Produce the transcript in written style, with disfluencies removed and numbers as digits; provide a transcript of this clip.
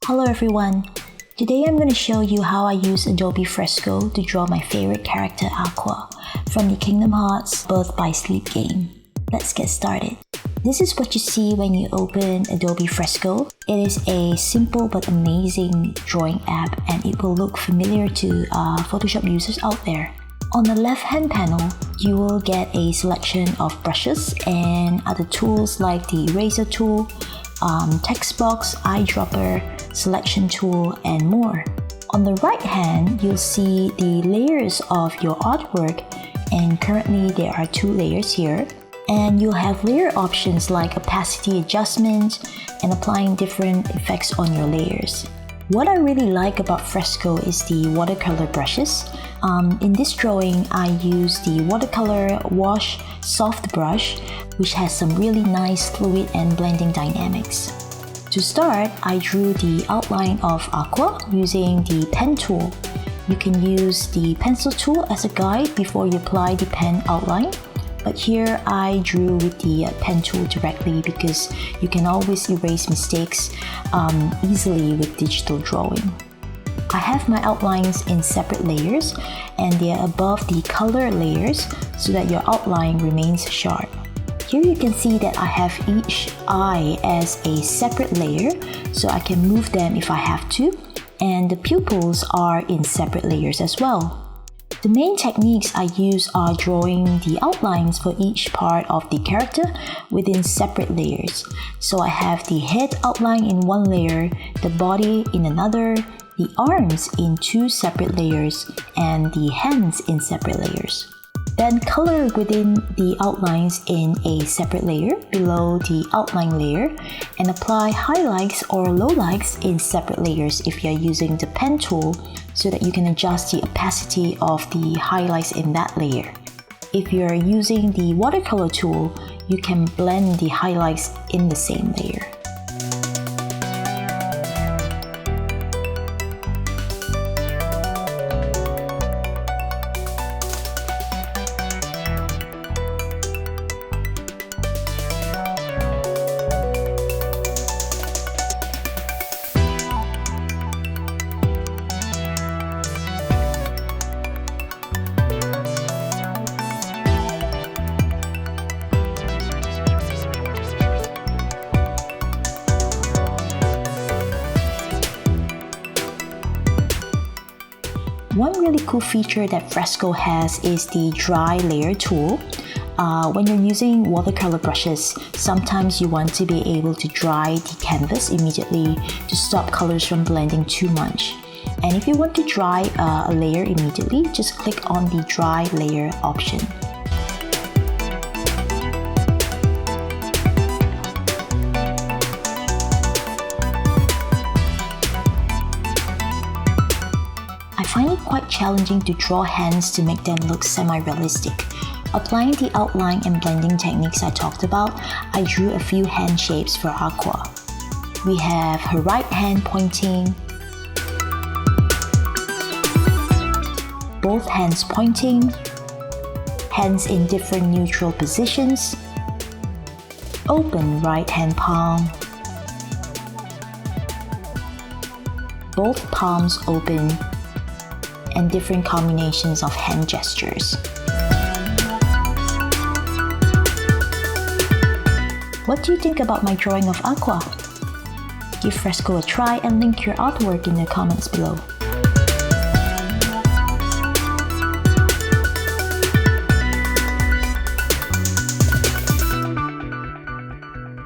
Hello everyone! Today I'm going to show you how I use Adobe Fresco to draw my favorite character Aqua from the Kingdom Hearts Birth by Sleep game. Let's get started. This is what you see when you open Adobe Fresco. It is a simple but amazing drawing app and it will look familiar to Photoshop users out there. On the left-hand panel, you will get a selection of brushes and other tools like the eraser tool, text box, eyedropper, selection tool, and more. On the right hand, you'll see the layers of your artwork, and currently there are 2 layers here. And you'll have layer options like opacity adjustment and applying different effects on your layers. What I really like about Fresco is the watercolor brushes. In this drawing, I use the watercolor wash soft brush, which has some really nice fluid and blending dynamics. To start, I drew the outline of Aqua using the pen tool. You can use the pencil tool as a guide before you apply the pen outline. But here I drew with the pen tool directly because you can always erase mistakes easily with digital drawing. I have my outlines in separate layers and they are above the color layers so that your outline remains sharp. Here you can see that I have each eye as a separate layer so I can move them if I have to, and the pupils are in separate layers as well. The main techniques I use are drawing the outlines for each part of the character within separate layers. So I have the head outline in one layer, the body in another, the arms in 2 separate layers, and the hands in separate layers. Then color within the outlines in a separate layer below the outline layer and apply highlights or lowlights in separate layers if you're using the pen tool so that you can adjust the opacity of the highlights in that layer. If you're using the watercolor tool, you can blend the highlights in the same layer. One really cool feature that Fresco has is the dry layer tool. When you're using watercolor brushes, sometimes you want to be able to dry the canvas immediately to stop colors from blending too much. And if you want to dry a layer immediately, just click on the dry layer option. I find it quite challenging to draw hands to make them look semi-realistic. Applying the outline and blending techniques I talked about, I drew a few hand shapes for Aqua. We have her right hand pointing, both hands pointing, hands in different neutral positions, open right hand palm, both palms open, and different combinations of hand gestures. What do you think about my drawing of Aqua? Give Fresco a try and link your artwork in the comments below.